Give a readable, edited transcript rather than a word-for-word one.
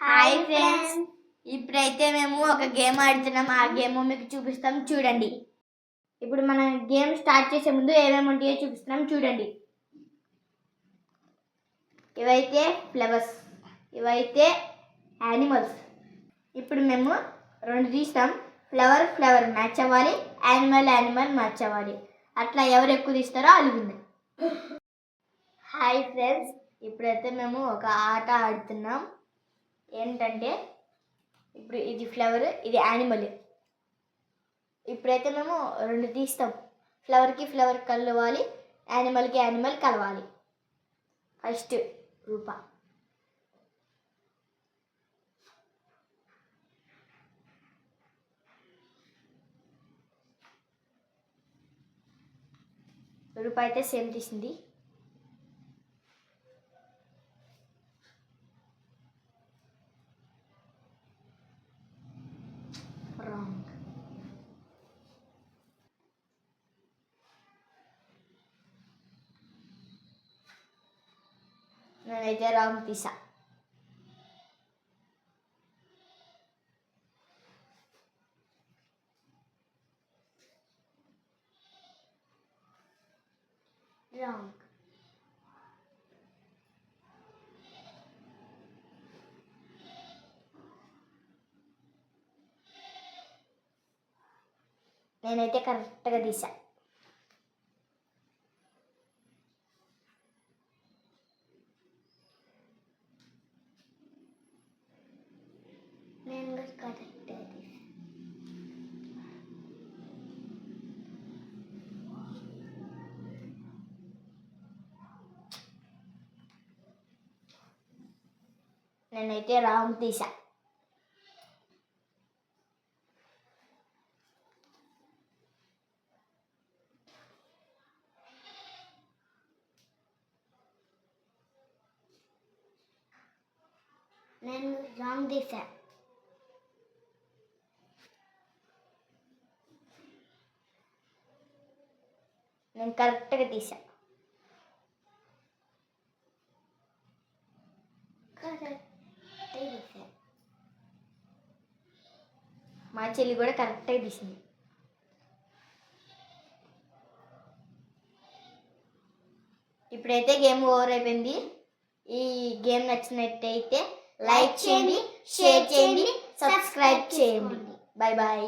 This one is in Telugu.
హాయ్ ఫ్రెండ్స్, ఇప్పుడైతే మేము ఒక గేమ్ ఆడుతున్నాం. ఆ గేమ్ మీకు చూపిస్తాం, చూడండి. ఇప్పుడు మన గేమ్ స్టార్ట్ చేసే ముందు ఏమేమి ఉంటాయో చూపిస్తున్నాం, చూడండి. ఇవైతే ఫ్లవర్స్, ఇవైతే యానిమల్స్. ఇప్పుడు మేము రెండు తీస్తాం. ఫ్లవర్ మ్యాచ్ అవ్వాలి, యానిమల్ మ్యాచ్ అవ్వాలి. అట్లా ఎవరు ఎక్కువ తీస్తారో వాళ్ళు విన్నారు. హాయ్ ఫ్రెండ్స్, ఇప్పుడైతే మేము ఒక ఆట ఆడుతున్నాం. ఏంటంటే ఇప్పుడు ఇది ఫ్లవర్, ఇది యానిమల్. ఇప్పుడైతే మేము రెండు తీస్తాం. ఫ్లవర్కి ఫ్లవర్ కలవాలి, యానిమల్కి యానిమల్ కలవాలి. ఫస్ట్ రూప. రూప అయితే సేమ్ తీసింది. రాంగ్. నేనైతే రాంగ్ తీసా. రాంగ్. నేనైతే కరెక్ట్గా తీసా. నేను కరెక్ట్గా తీసా. నేనైతే రాంగ్ తీసా. నేను రాంగ్ తీసా. నేను కరెక్ట్గా తీసా. మా చెల్లి కూడా కరెక్ట్గా తీసింది. ఇప్పుడైతే గేమ్ ఓవర్ అయిపోయింది. ఈ గేమ్ నచ్చినట్టయితే లైక్ చేయండి, షేర్ చేయండి, సబ్స్క్రైబ్ చేయండి. Bye bye.